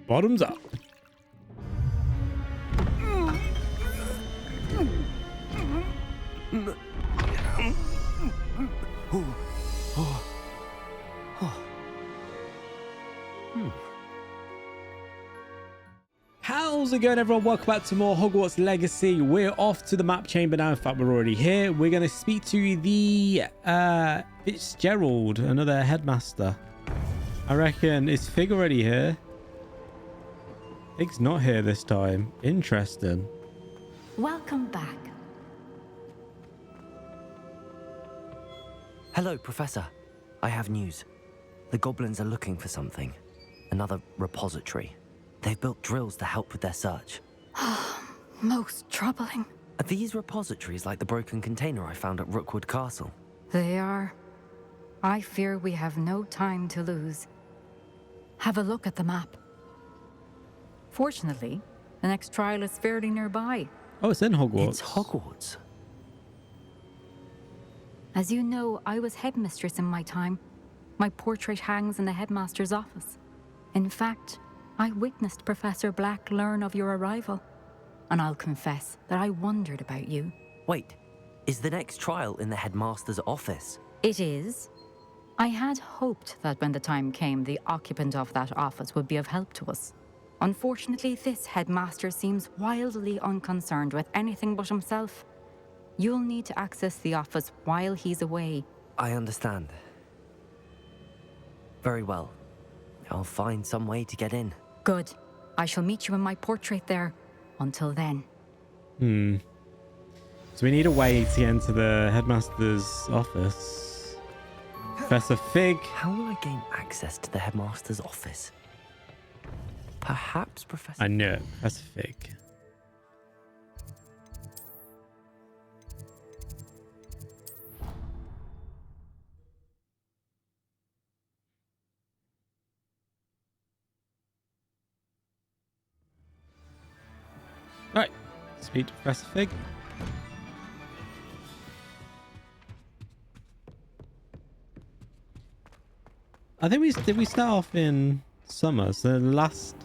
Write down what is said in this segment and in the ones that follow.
Bottoms up. How's it going, everyone? Welcome back to more Hogwarts Legacy. We're off to the map chamber now. In fact, we're already here. We're going to speak to the Fitzgerald, another headmaster. I reckon, is Fig already here? Fig's not here this time. Interesting. Welcome back. Hello, Professor. I have news. The goblins are looking for something. Another repository. They've built drills to help with their search. Most troubling. Are these repositories like the broken container I found at Rookwood Castle? They are. I fear we have no time to lose. Have a look at the map. Fortunately, the next trial is fairly nearby. Oh, it's in Hogwarts. It's Hogwarts. As you know, I was headmistress in my time. My portrait hangs in the headmaster's office. In fact, I witnessed Professor Black learn of your arrival. And I'll confess that I wondered about you. Wait, is the next trial in the headmaster's office? It is. I had hoped that when the time came, the occupant of that office would be of help to us. Unfortunately, this headmaster seems wildly unconcerned with anything but himself. You'll need to access the office while he's away. I understand. Very well. I'll find some way to get in. Good. I shall meet you in my portrait there. Until then. So we need a way to get into the headmaster's office. Professor Fig. How will I gain access to the headmaster's office? Perhaps Professor... I knew it. Professor Fig. Right, speak to Professor Fig. I think did we start off in summer, so the last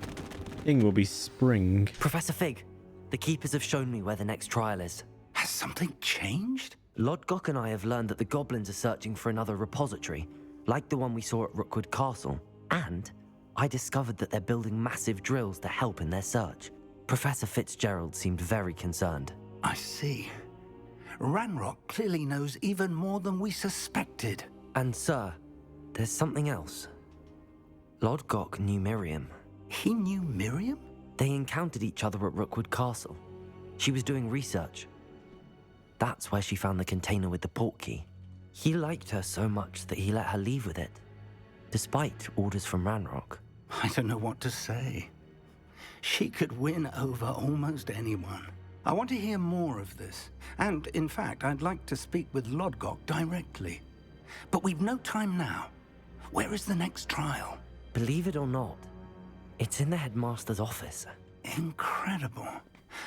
thing will be spring. Professor Fig, the keepers have shown me where the next trial is. Has something changed? Lodgok and I have learned that the goblins are searching for another repository, like the one we saw at Rookwood Castle. And I discovered that they're building massive drills to help in their search. Professor Fitzgerald seemed very concerned. I see. Ranrock clearly knows even more than we suspected. And sir, there's something else. Lodgok knew Miriam. He knew Miriam? They encountered each other at Rookwood Castle. She was doing research. That's where she found the container with the portkey. He liked her so much that he let her leave with it, despite orders from Ranrock. I don't know what to say. She could win over almost anyone. I want to hear more of this. And, in fact, I'd like to speak with Lodgok directly. But we've no time now. Where is the next trial? Believe it or not, it's in the headmaster's office. Incredible.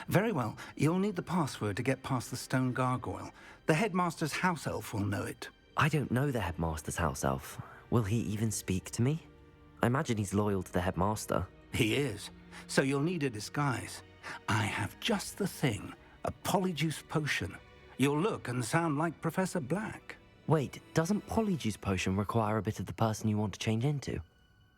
Very well. You'll need the password to get past the stone gargoyle. The headmaster's house elf will know it. I don't know the headmaster's house elf. Will he even speak to me? I imagine he's loyal to the headmaster. He is. So you'll need a disguise. I have just the thing. A polyjuice potion. You'll look and sound like Professor Black. Wait, doesn't Polyjuice Potion require a bit of the person you want to change into?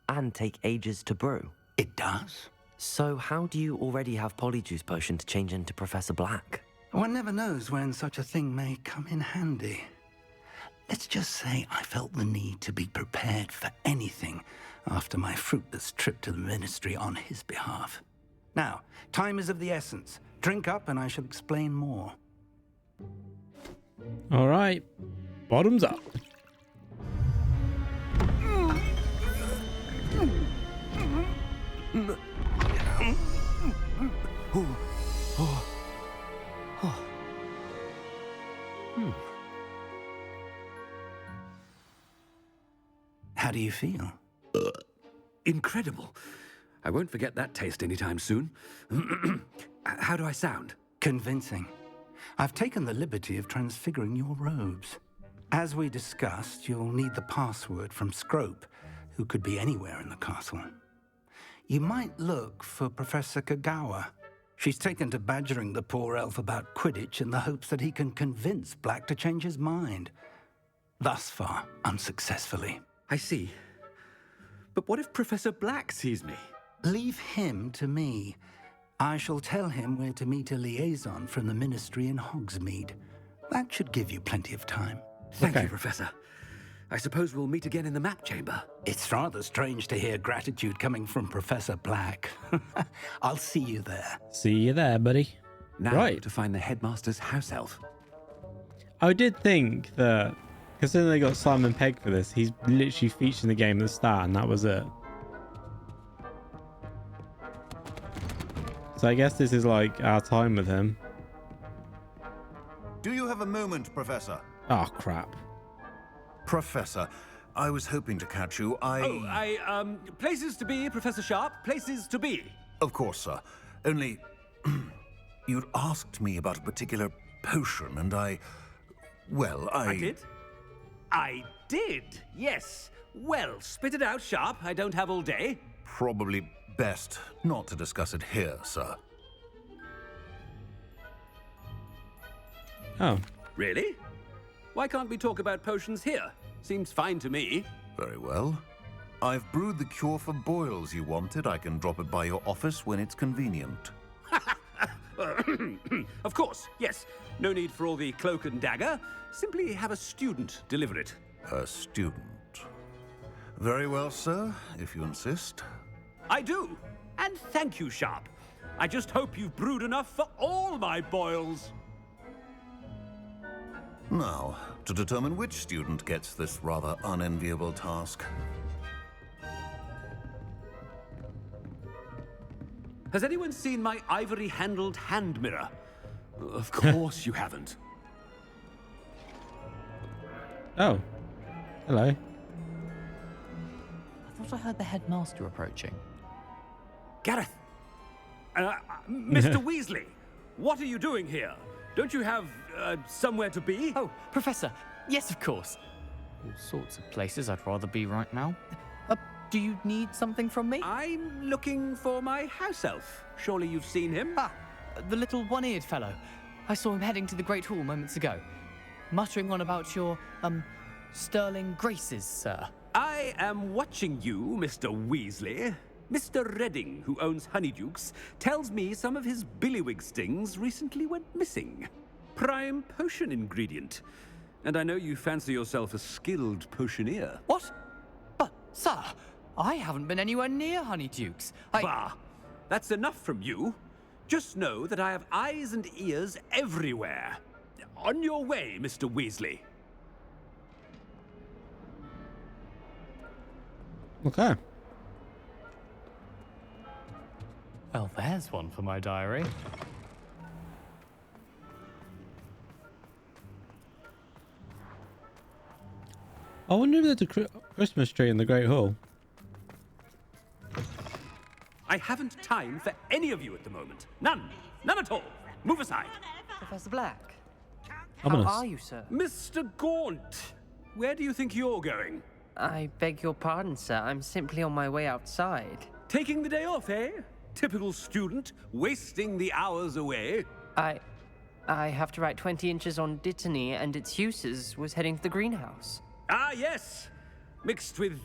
And take ages to brew? It does. So how do you already have Polyjuice Potion to change into Professor Black? One never knows when such a thing may come in handy. Let's just say I felt the need to be prepared for anything after my fruitless trip to the ministry on his behalf. Now, time is of the essence. Drink up and I shall explain more. All right, bottoms up. How do you feel? Incredible. I won't forget that taste anytime soon. How do I sound? Convincing. I've taken the liberty of transfiguring your robes. As we discussed, you'll need the password from Scrope, who could be anywhere in the castle. You might look for Professor Kagawa. She's taken to badgering the poor elf about Quidditch in the hopes that he can convince Black to change his mind. Thus far, unsuccessfully. I see. But what if Professor Black sees me? Leave him to me. I shall tell him where to meet a liaison from the Ministry in Hogsmeade. That should give you plenty of time. Thank you, Professor. I suppose we'll meet again in the map chamber. It's rather strange to hear gratitude coming from Professor Black. I'll see you there. See you there, buddy. Now to find the headmaster's house elf. I did think that, because then they got Simon Pegg for this, he's literally featured in the game at the start, and that was it. So I guess this is like our time with him. Do you have a moment, Professor? Oh, crap. Professor, I was hoping to catch you. Places to be, Professor Sharp. Places to be. Of course, sir. Only, you'd asked me about a particular potion, and I did? I did, yes. Well, spit it out, Sharp. I don't have all day. Probably best not to discuss it here, sir. Oh. Really? Why can't we talk about potions here? Seems fine to me. Very well. I've brewed the cure for boils you wanted. I can drop it by your office when it's convenient. Of course, yes. No need for all the cloak and dagger. Simply have a student deliver it. A student. Very well, sir, if you insist. I do. And thank you, Sharp. I just hope you've brewed enough for all my boils. Now, to determine which student gets this rather unenviable task. Has anyone seen my ivory-handled hand mirror? Of course you haven't. Oh. Hello. I thought I heard the headmaster approaching. Gareth! Mr. Weasley, what are you doing here? Don't you have somewhere to be? Oh, Professor. Yes, of course. All sorts of places I'd rather be right now. Do you need something from me? I'm looking for my house elf. Surely you've seen him? Ah, the little one-eared fellow. I saw him heading to the Great Hall moments ago, muttering on about your, sterling graces, sir. I am watching you, Mr. Weasley. Mr. Redding, who owns Honeydukes, tells me some of his billywig stings recently went missing. Prime potion ingredient. And I know you fancy yourself a skilled potioneer. What? But, sir, I haven't been anywhere near Honeydukes. Bah! That's enough from you. Just know that I have eyes and ears everywhere. On your way, Mr. Weasley. Okay. Well, there's one for my diary. I wonder if there's a Christmas tree in the Great Hall. I haven't time for any of you at the moment. None. None at all. Move aside. Professor Black. Ominous. How are you, sir? Mr. Gaunt, where do you think you're going? I beg your pardon, sir. I'm simply on my way outside. Taking the day off, eh? Typical student, wasting the hours away. I have to write 20 inches on Dittany and its uses. Was heading to the greenhouse. Ah, yes. Mixed with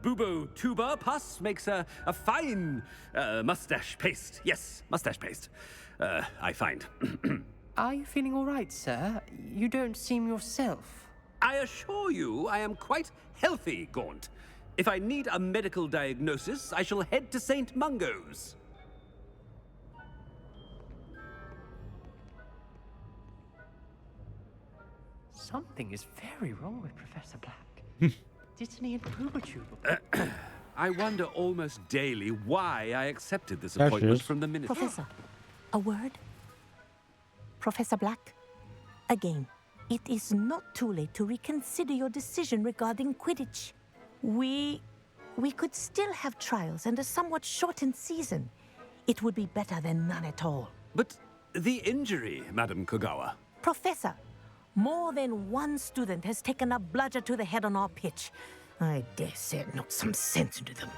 bubo tuber pus makes a fine mustache paste. Yes, mustache paste. I find. Are you feeling all right, sir? You don't seem yourself. I assure you I am quite healthy, Gaunt. If I need a medical diagnosis, I shall head to St. Mungo's. Something is very wrong with Professor Black. Dittany and Boobertube. I wonder almost daily why I accepted this appointment from the minister. Professor, a word? Professor Black, again, it is not too late to reconsider your decision regarding Quidditch. We could still have trials and a somewhat shortened season. It would be better than none at all. But the injury, Madam Kogawa. Professor, more than one student has taken a bludger to the head on our pitch. I dare say it knocked some sense into them.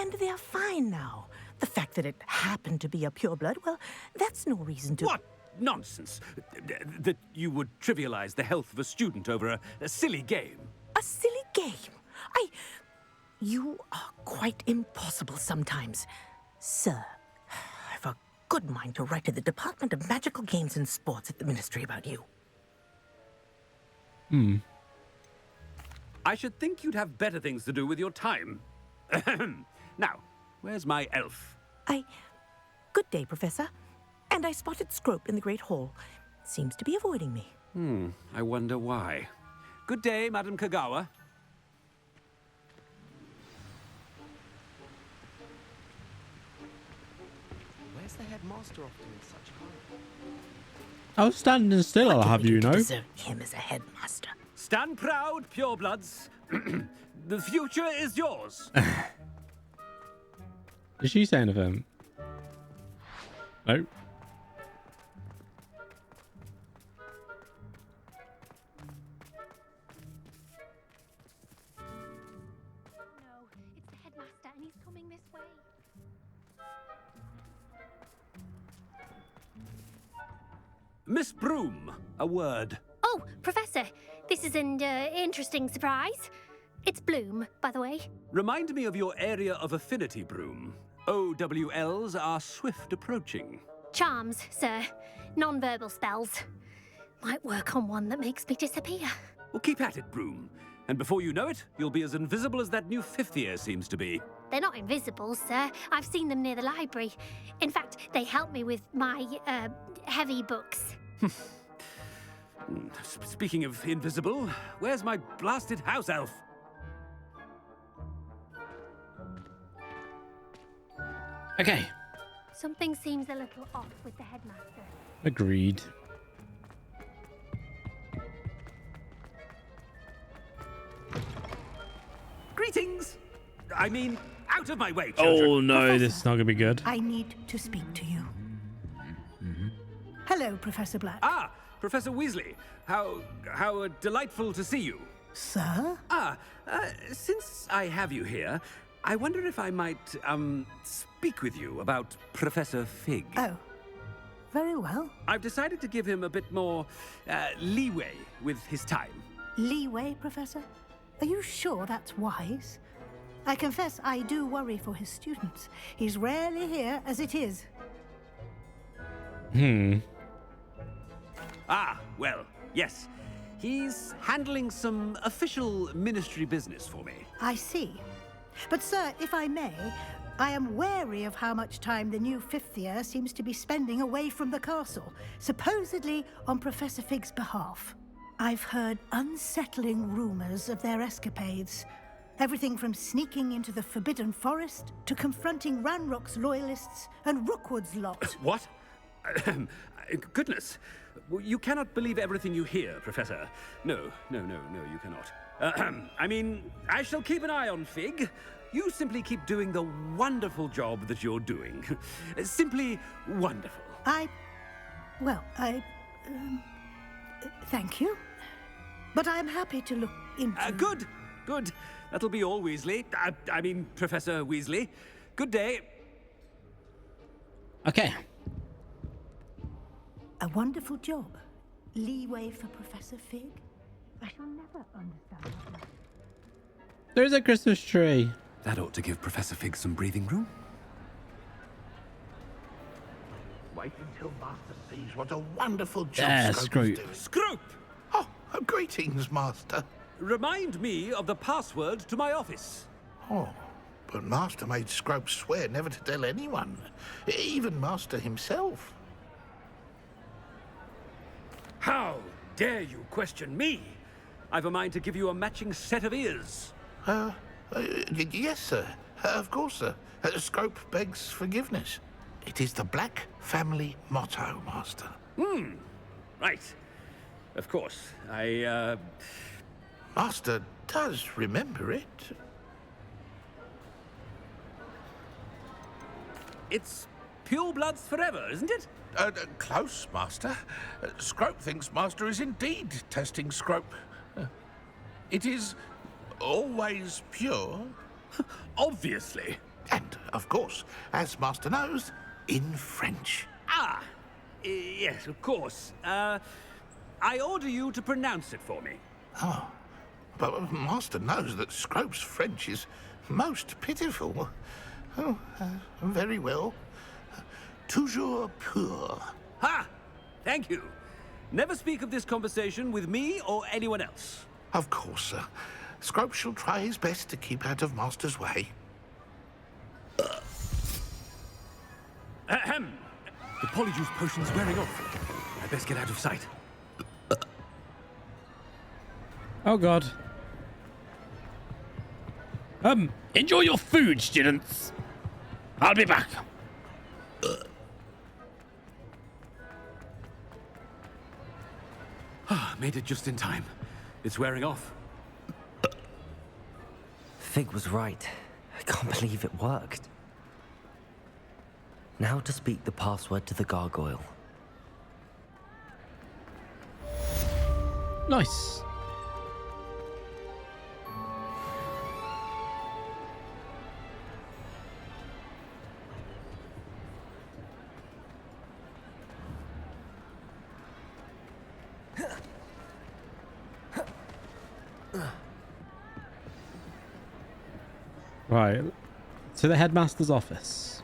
And they're fine now. The fact that it happened to be a pureblood, well, that's no reason to... What nonsense! That you would trivialize the health of a student over a silly game. A silly game? You are quite impossible sometimes. Sir, I've a good mind to write to the Department of Magical Games and Sports at the Ministry about you. I should think you'd have better things to do with your time. Now, where's my elf? Good day, Professor. And I spotted Scrope in the Great Hall. Seems to be avoiding me. I wonder why. Good day, Madam Kagawa. Where's the headmaster off to in such a hurry? I was standing still, I'll have you know. Deserve him as a headmaster. Stand proud, purebloods. The future is yours. Did she say anything? No. No, it's the headmaster and he's coming this way. Miss Broom, a word. Oh, Professor, this is an interesting surprise. It's Bloom, by the way. Remind me of your area of affinity, Broom. OWLs are swift approaching. Charms, sir. Non-verbal spells. Might work on one that makes me disappear. Well, keep at it, Broom. And before you know it, you'll be as invisible as that new fifth year seems to be. They're not invisible, sir. I've seen them near the library. In fact, they help me with my, heavy books. Speaking of invisible, where's my blasted house elf? Okay. Something seems a little off with the headmaster. Agreed. Greetings! I mean, out of my way, children. Oh no, Professor, this is not gonna be good. I need to speak to you. Hello, Professor Black. Ah, Professor Weasley. How delightful to see you. Sir? Since I have you here, I wonder if I might, speak with you about Professor Fig. Oh, very well. I've decided to give him a bit more, leeway with his time. Leeway, Professor? Are you sure that's wise? I confess I do worry for his students. He's rarely here as it is. Ah, well, yes. He's handling some official ministry business for me. I see. But, sir, if I may, I am wary of how much time the new fifth year seems to be spending away from the castle, supposedly on Professor Fig's behalf. I've heard unsettling rumors of their escapades. Everything from sneaking into the Forbidden Forest to confronting Ranrock's loyalists and Rookwood's lot. What? Goodness. You cannot believe everything you hear, Professor. No, you cannot. I mean, I shall keep an eye on Fig. You simply keep doing the wonderful job that you're doing. Simply wonderful. Thank you. But I'm happy to look into... Good. That'll be all, Weasley. I mean, Professor Weasley. Good day. Okay. A wonderful job. Leeway for Professor Fig? I shall never understand that. There's a Christmas tree. That ought to give Professor Fig some breathing room. Wait until Master sees what a wonderful job Yeah, Scrope is Scrope. doing. Scrope! Oh, greetings, Master. Remind me of the password to my office. Oh, but Master made Scrope swear never to tell anyone, even Master himself. How dare you question me? I've a mind to give you a matching set of ears. Yes, sir. Of course, sir. Scrope begs forgiveness. It is the Black family motto, Master. Right. Of course. Master does remember it. It's purebloods forever, isn't it? Close, Master. Scrope thinks Master is indeed testing Scrope. It is always pure. Obviously. of course, as Master knows, in French. Ah, yes, of course. I order you to pronounce it for me. Oh, but Master knows that Scrope's French is most pitiful. Oh, very well. Toujours pur. Ha! Thank you. Never speak of this conversation with me or anyone else. Of course, sir. Scrope shall try his best to keep out of Master's way. Ahem. The polyjuice potion's wearing off. I best get out of sight. Oh god. Enjoy your food, students. I'll be back. Made it just in time. It's wearing off. Fig was right. I can't believe it worked. Now to speak the password to the gargoyle. Nice. Right, to the headmaster's office.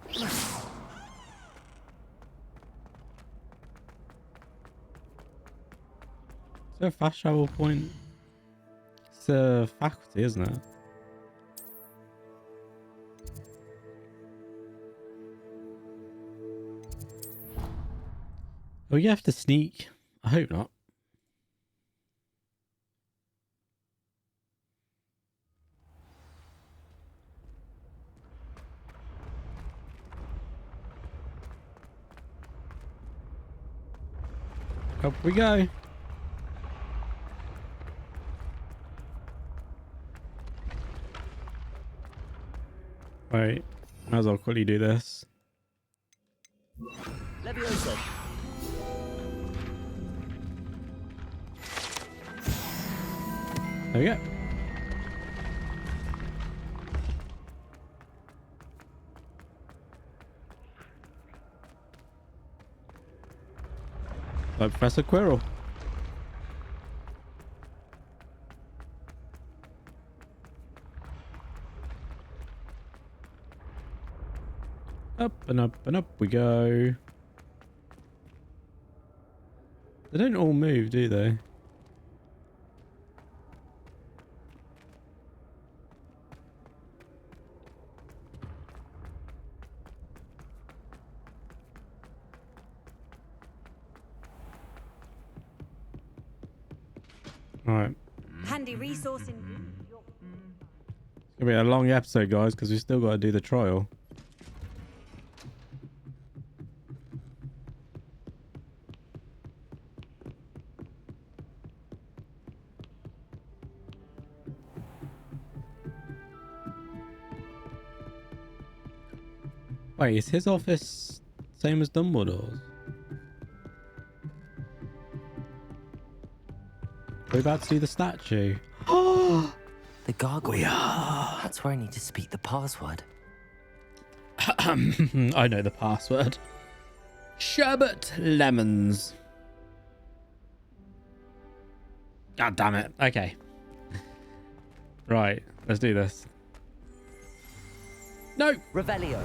It's a fast travel point. It's a faculty, isn't it? Oh, you have to sneak. I hope not. Up we go. Right, might as well quickly do this. Levioso. There we go. Like Professor Quirrell. Up and up and up we go. They don't all move, do they? Alright. Handy resource in. It's gonna be a long episode, guys, because we still got to do the trial. Wait, is his office same as Dumbledore's? We're about to see the statue. Oh, The gargoyle. we are. That's where I need to speak the password. I know the password. Sherbet lemons. God damn it. Okay. Right, let's do this. No. Revelio.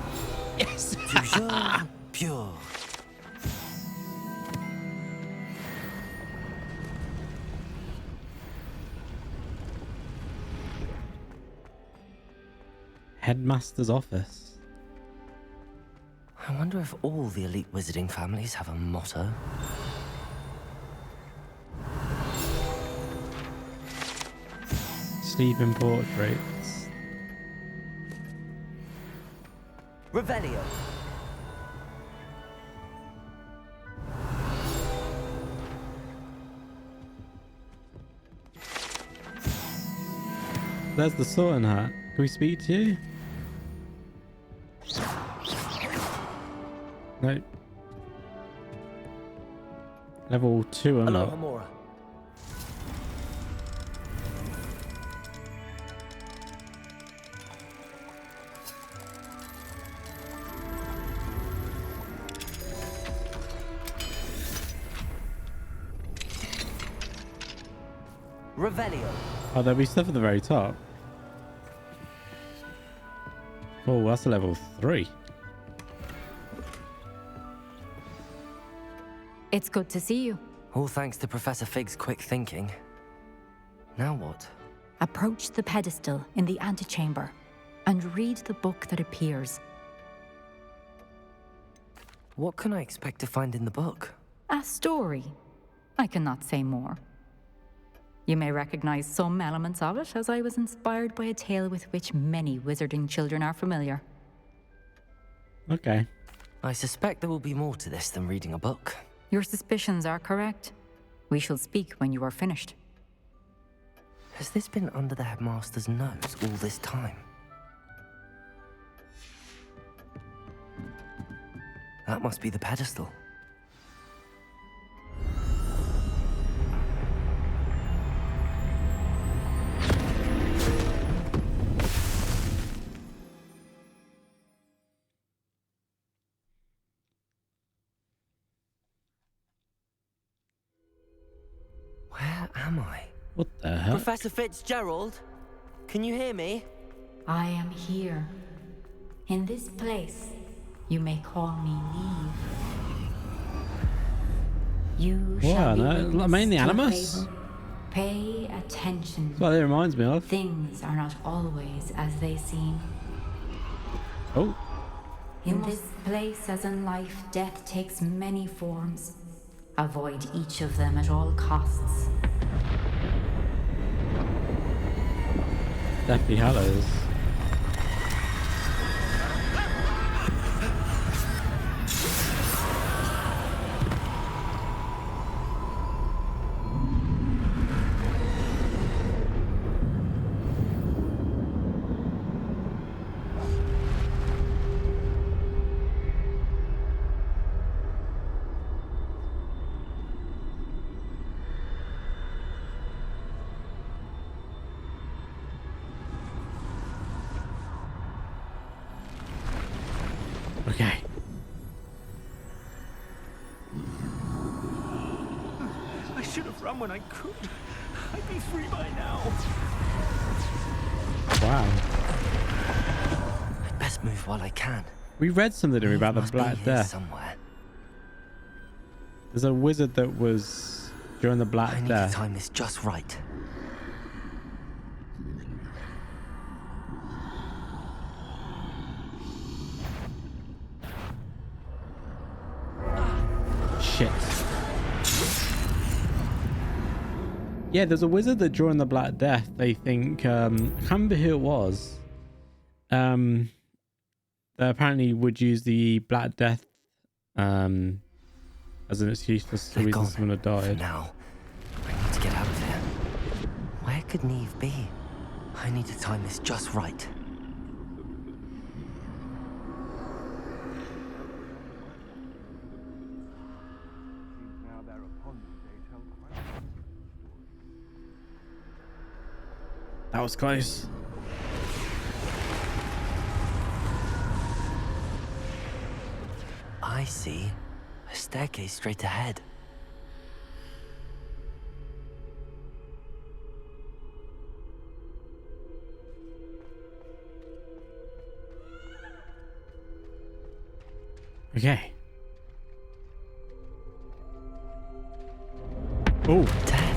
Yes. Toujours pure. Headmaster's office. I wonder if all the elite wizarding families have a motto. Sleeping portraits. Revelio. There's the sorting hat. Can we speak to you? No. Level 2 Hello, unlocked. Hamura. Revelio. Oh, there'll be stuff at the very top. Oh, that's a level 3. It's good to see you. All thanks to Professor Fig's quick thinking. Now what? Approach the pedestal in the antechamber and read the book that appears. What can I expect to find in the book? A story. I cannot say more. You may recognize some elements of it, as I was inspired by a tale with which many wizarding children are familiar. Okay. I suspect there will be more to this than reading a book. Your suspicions are correct. We shall speak when you are finished. Has this been under the headmaster's nose all this time? That must be the pedestal. Where am I? What the hell? Professor Fitzgerald? Can you hear me? I am here. In this place, you may call me Neve. You shall be no, am I in the witness to a Animus? fable. Pay attention. That's what it reminds me of. Things are not always as they seem. Oh. In this place, as in life, death takes many forms. Avoid each of them at all costs. Deathly Hallows. Okay. I should have run when I could. I'd be free by now. Wow. I'd best move while I can. We read something to me about the Must be Black here Death. somewhere. There's a wizard that was during the Black I need Death. to time this just right. Shit. Yeah, there's a wizard that during the Black Death, they think, I can't remember who it was. They apparently would use the Black Death as an excuse for the reason someone had died. Now, I need to get out of here. Where could Neve be? I need to time this just right. That was close. I see. A staircase straight ahead. Okay. Oh. Death.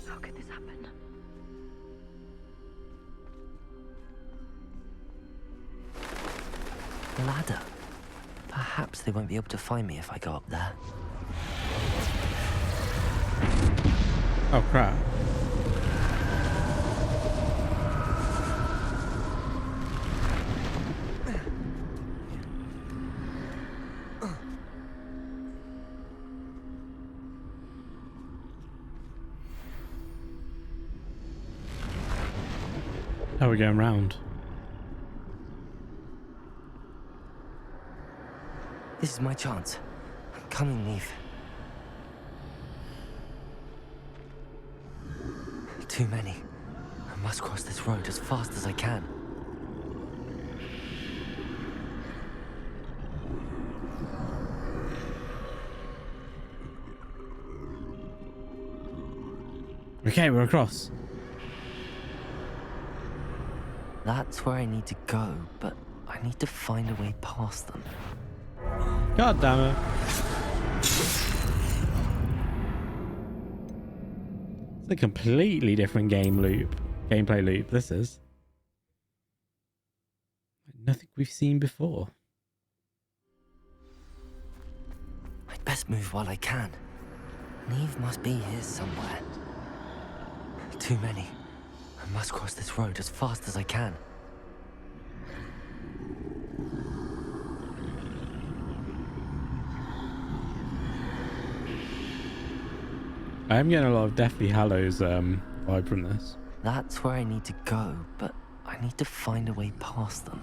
How could this happen? The ladder. Perhaps they won't be able to find me if I go up there. Oh, crap. How are we going round? This is my chance. I'm coming, Neve. Too many. I must cross this road as fast as I can. Okay, we're across. That's where I need to go, but I need to find a way past them. God damn it. It's a completely different gameplay loop, this is. Nothing we've seen before. I'd best move while I can. Neve must be here somewhere. Too many. I must cross this road as fast as I can. I am getting a lot of Deathly Hallows vibe from this. That's where I need to go, but I need to find a way past them.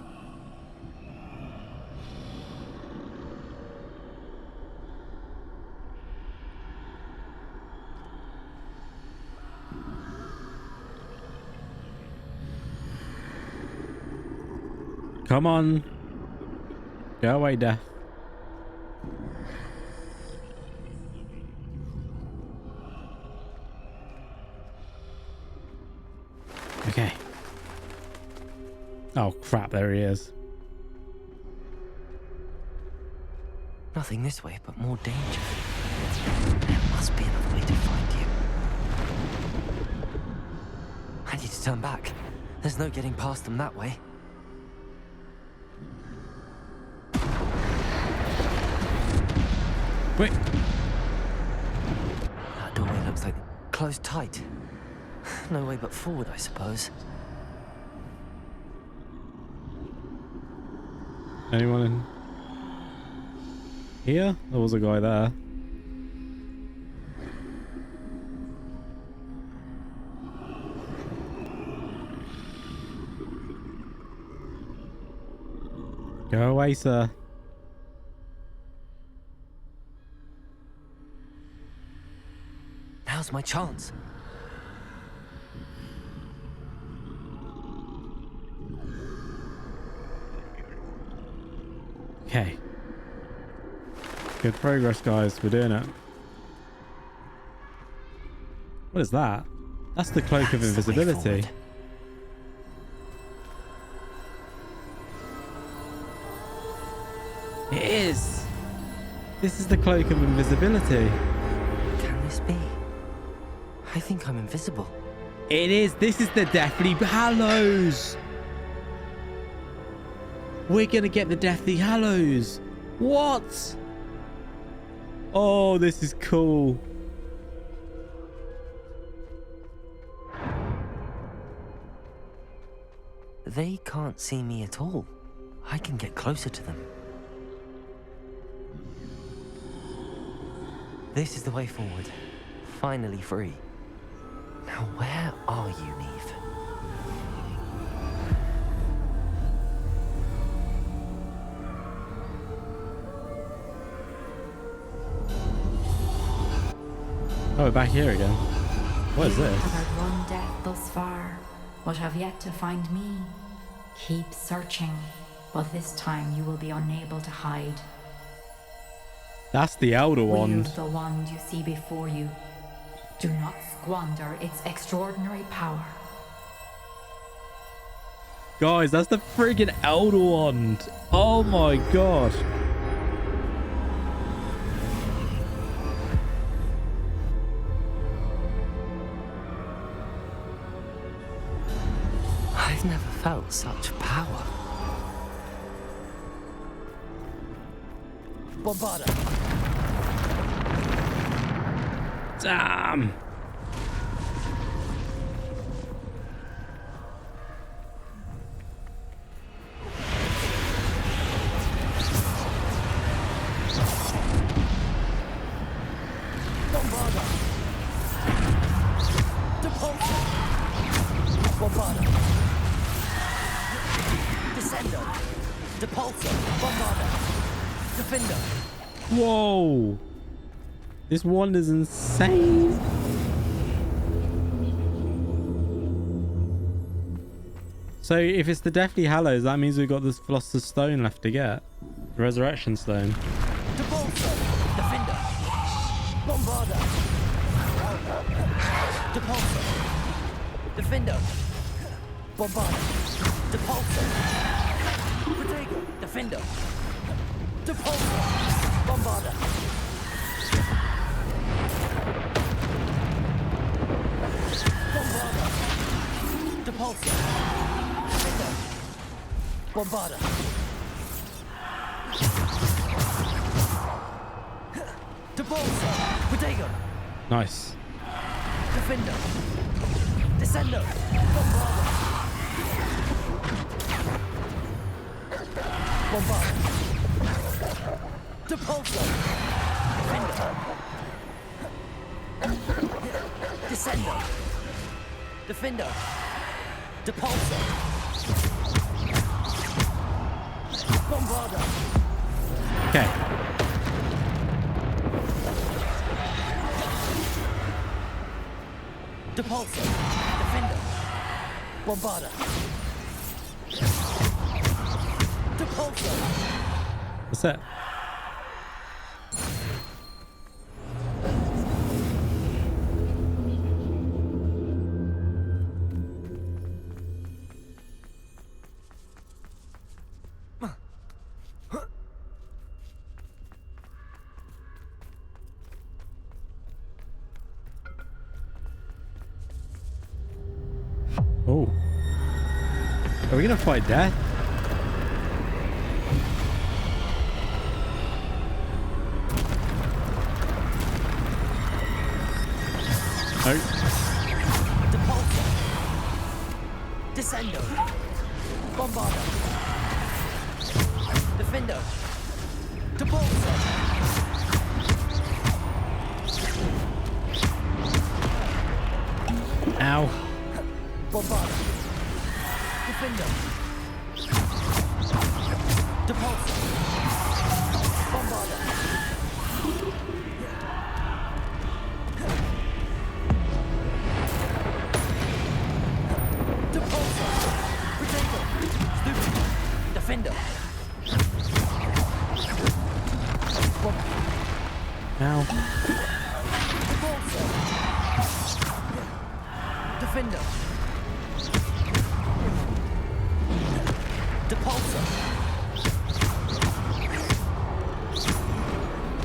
Come on. Go away, Death. Okay. Oh crap, there he is. Nothing this way, but more danger. There must be another way to find you. I need to turn back. There's no getting past them that way. Wait. That doorway looks like closed tight. No way but forward, I suppose. Anyone in here? There was a guy there. Go away, sir. Now's my chance. Okay. Good progress, guys. We're doing it. What is that? That's the cloak of invisibility. It is. This is the cloak of invisibility. Can this be? I think I'm invisible. It is. This is the Deathly Hallows. We're gonna get the Deathly Hallows. What? Oh, this is cool. They can't see me at all. I can get closer to them. This is the way forward. Finally free. Now where are you, Neve? Oh, we're back here again. What is You this? have outrun death thus far, but have yet to find me. Keep searching, but this time you will be unable to hide. That's the Elder Wand. Wield the wand you see before you. Do not squander its extraordinary power. Guys, that's the friggin' Elder Wand. Oh my god. I've never felt such power. Bombarda. Damn. Bombarda. Depulsion. Bombarda. Descendo. Depulso. Bombarda. Defender. Whoa. This one is insane. So if it's the Deathly Hallows, that means we've got this Philosopher's Stone left to get. The Resurrection Stone. Depulso. Defender. Bombarda. Depulso. Defender. Bombarda. Depulso. Protego. Defender. Depulso. Bombarda. Bombarda. Depulso. Defender. Bombarda. Depulso. Protego. Nice. Defender. Descendo. Bombarda. Bombarda. Depulso. Defender. Descendo. Defender. Depulso. Bombarda. Okay. Depulso. Defender. Bombarda. Depulso. What's that? Oh. Are we gonna fight death? No. Depulso. Descendo. Bombarda. Defender. Depulso. Ow. Bombarda. Defender. Depulso. Bombarda. Depulso. Protego. Stupid. Defender. Ow. Depulso. Defender. Depulso.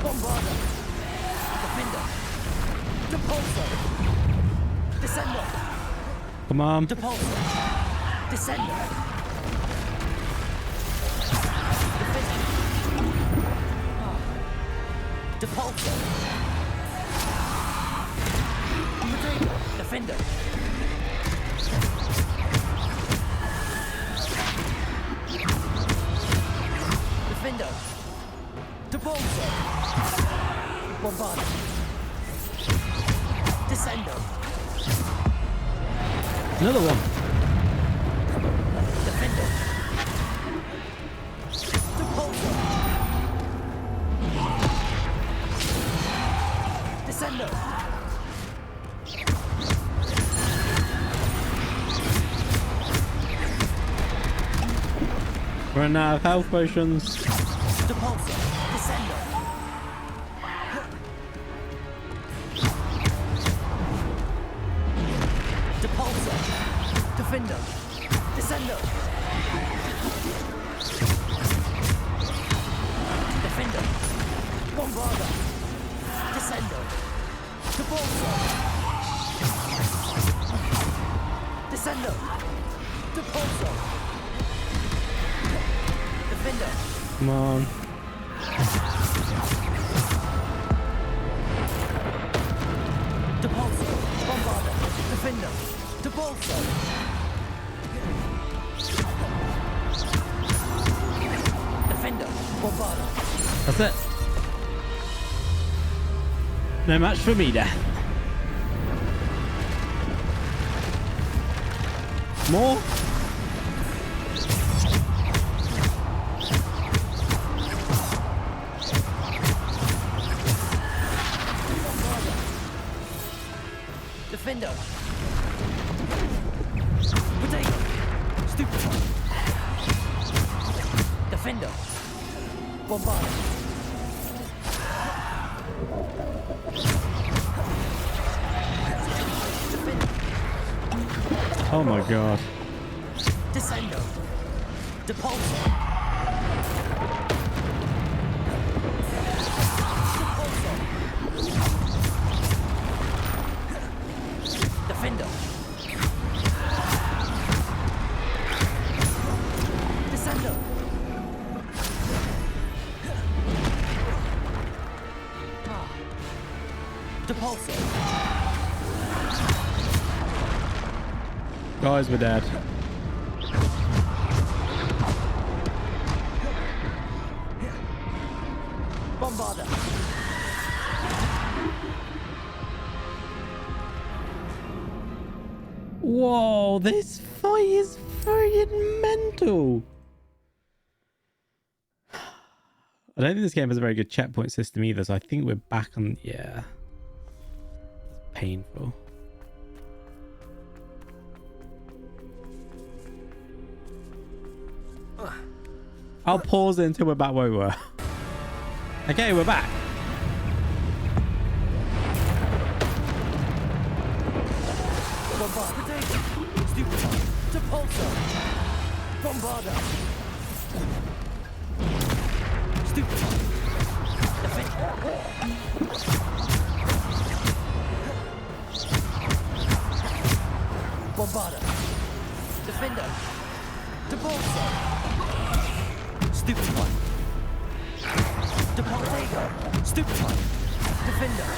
Bombarda. Defender. Depulso. Descendo. Come on. Depulso. Descendo. Defender. Depulso. Protego. Defender. Defender. Depulso. Bombarda. Descendo. Another one. Defender. Depulso. Descendo. Running out of health potions. Depulso. Descendo. Depulso. Defender. Descendo. Defender. Bombarda. Descendo. Depulso. Descendo. Depulso. Defender. Come on. Depulso. Bombarda. Defender. Depulso. Defender. Bombarda. That's it. No match for me, Death. More? Potato! Stupid one! Defender! Bombard! Oh my god. Descendo! Depulso! Depulso! Defendo! Descendo! Depulso! Guys, we're dead. Bombarda! Whoa, this fight is friggin' mental. I don't think this game has a very good checkpoint system either, so I think we're back on... Yeah. It's painful. I'll pause it until we're back where we were. Okay, we're back. Bombarda! Stupid one! Depulso! Bombarda! Stupid one! Defender! Bombarda! Defender! Depulso! Stupid one! Depulso! Stupid one! Defender!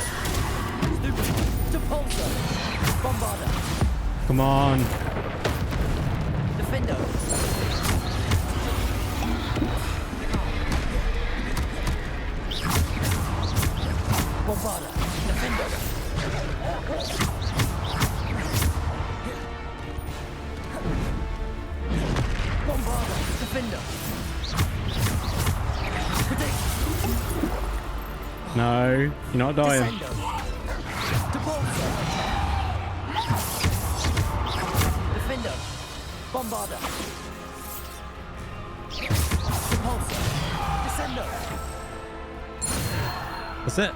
Stupid one! Depulso! Bombarda! Come on. Defender! Bombarda! Defender! Bombarda! Defender! No, you're not dying. Depulso! Defender! Bombarda! Depulso! Descendo! That's it.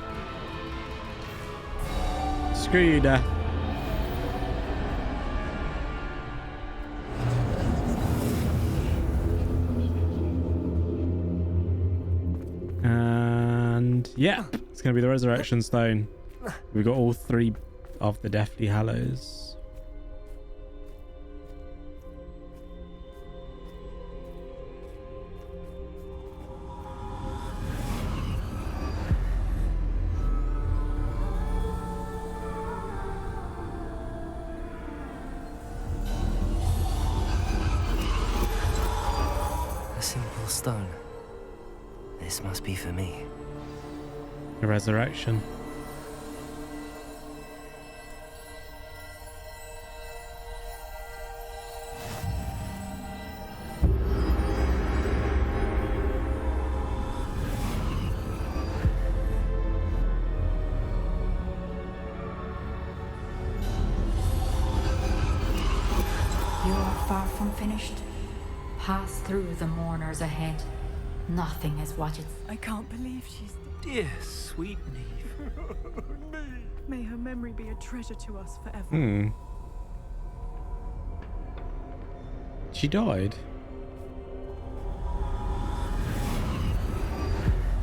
Screw you, Death. And yeah, it's going to be the Resurrection Stone. We've got all 3 of the Deathly Hallows. A simple stone. This must be for me. The Resurrection. You are far from finished. Pass through the mourners ahead. Nothing is what it's... I can't believe she's... Dear sweet Neve. May her memory be a treasure to us forever. She died.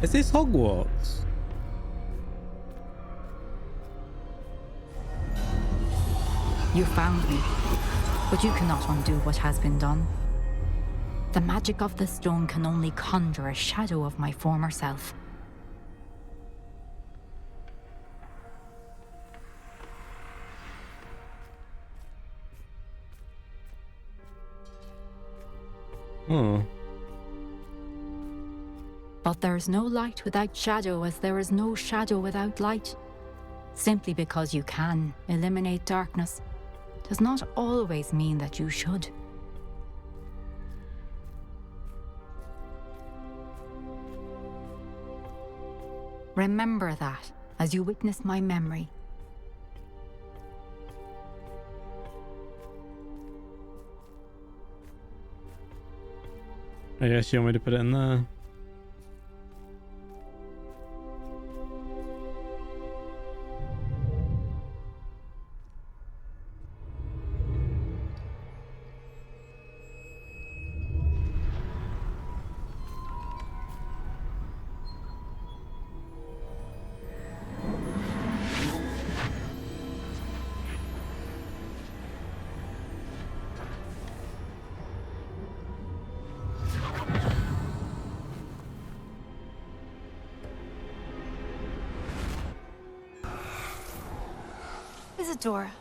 Is this Hogwarts? You found me, but you cannot undo what has been done. The magic of the stone can only conjure a shadow of my former self. But there is no light without shadow, as there is no shadow without light. Simply because you can eliminate darkness does not always mean that you should. Remember that as you witness my memory. I guess you want me to put it in there. Isadora,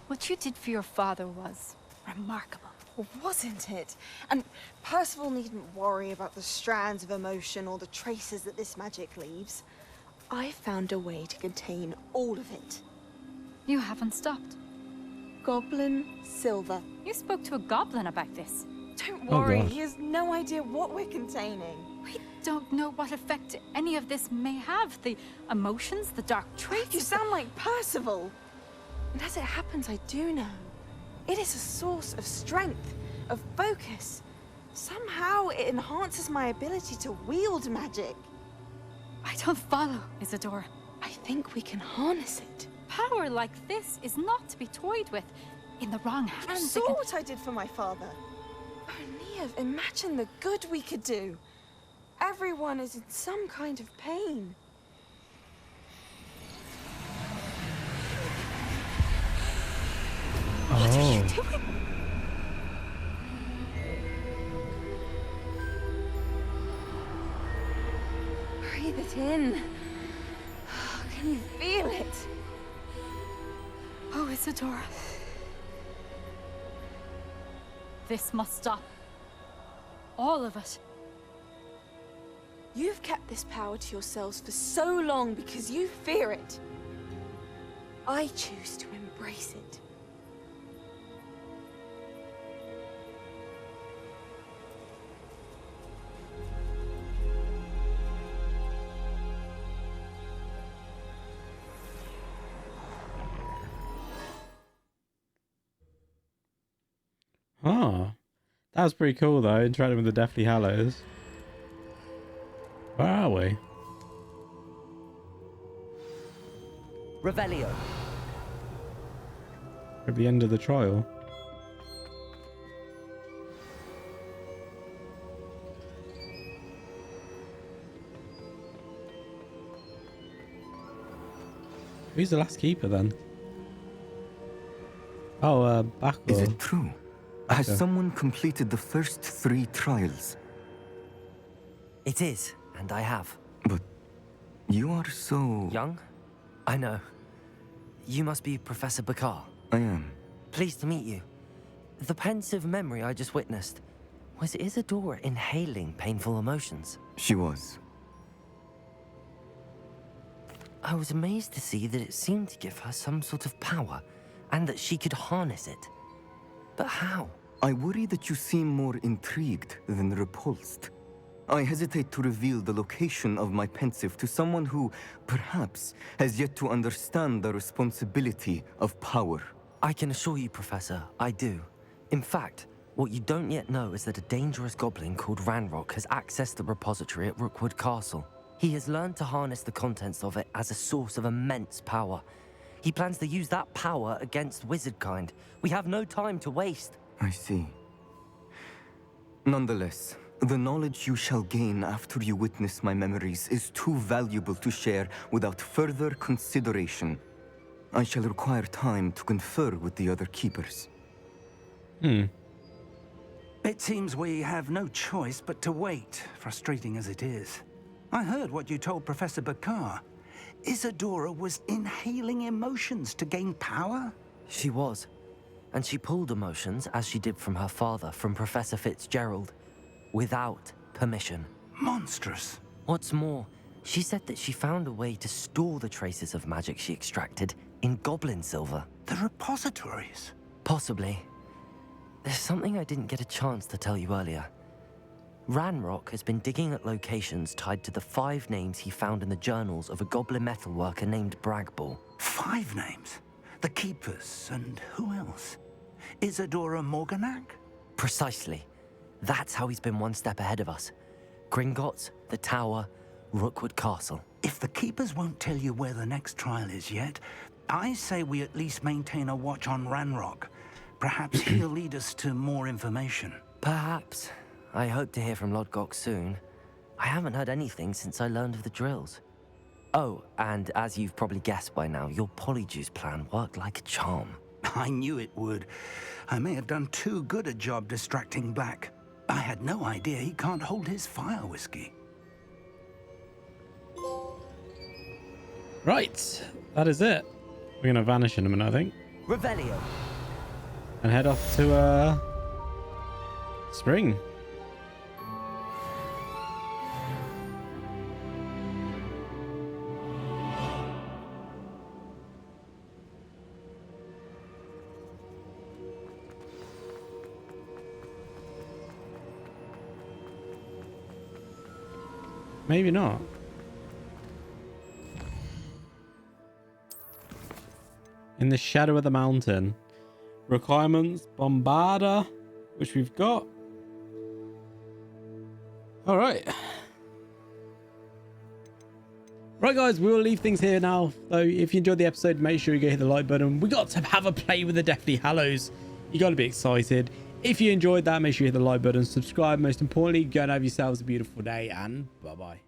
what you did for your father was remarkable. Well, wasn't it? And Percival needn't worry about the strands of emotion or the traces that this magic leaves. I found a way to contain all of it. You haven't stopped. Goblin silver. You spoke to a goblin about this. Don't Oh, worry, God. he has no idea what we're containing. We don't know what effect any of this may have. The emotions, the dark traits. You sound like Percival. And as it happens, I do know. It is a source of strength, of focus. Somehow it enhances my ability to wield magic. I don't follow, Isadora. I think we can harness it. Power like this is not to be toyed with. In the wrong You hands, saw what I did for my father. Oh, Neve, imagine the good we could do. Everyone is in some kind of pain. What are you doing? Breathe it in. Can you feel it? Oh, Isadora. This must stop. All of it. You've kept this power to yourselves for so long because you fear it. I choose to embrace it. Oh, that was pretty cool though. Interacting with the Deathly Hallows. Where are we? Revelio. At the end of the trial. Who's the last keeper then? Oh, back. Is it true? Has someone completed the first 3 trials? It is, and I have. But you are so... Young? I know. You must be Professor Bakar. I am. Pleased to meet you. The pensive memory I just witnessed. Was Isadora inhaling painful emotions? She was. I was amazed to see that it seemed to give her some sort of power, and that she could harness it. But how? I worry that you seem more intrigued than repulsed. I hesitate to reveal the location of my pensive to someone who, perhaps, has yet to understand the responsibility of power. I can assure you, Professor, I do. In fact, what you don't yet know is that a dangerous goblin called Ranrock has accessed the repository at Rookwood Castle. He has learned to harness the contents of it as a source of immense power. He plans to use that power against wizardkind. We have no time to waste. I see. Nonetheless, the knowledge you shall gain after you witness my memories is too valuable to share without further consideration. I shall require time to confer with the other keepers. It seems we have no choice but to wait, frustrating as it is. I heard what you told Professor Bakar. Isadora was inhaling emotions to gain power? She was. And she pulled emotions, as she did from her father, from Professor Fitzgerald, without permission. Monstrous. What's more, she said that she found a way to store the traces of magic she extracted in goblin silver. The repositories? Possibly. There's something I didn't get a chance to tell you earlier. Ranrock has been digging at locations tied to the 5 names he found in the journals of a goblin metalworker named Bragball. 5 names? The Keepers, and who else? Isadora Morganac? Precisely. That's how he's been one step ahead of us. Gringotts, the Tower, Rookwood Castle. If the Keepers won't tell you where the next trial is yet, I say we at least maintain a watch on Ranrock. Perhaps he'll lead us to more information. Perhaps. I hope to hear from Lodgok soon. I haven't heard anything since I learned of the drills. Oh, and as you've probably guessed by now, your Polyjuice plan worked like a charm. I knew it would. I may have done too good a job distracting Black. I had no idea he can't hold his fire whiskey. Right, that is it. We're gonna vanish in a minute, I think. Revelio. And head off to Spring. Maybe not. In the shadow of the mountain. Requirements, Bombarda, which we've got. All right. Right, guys, we will leave things here now. Though, if you enjoyed the episode, make sure you go hit the like button. We got to have a play with the Deathly Hallows. You got to be excited. If you enjoyed that, make sure you hit the like button, subscribe. Most importantly, go and have yourselves a beautiful day, and bye-bye.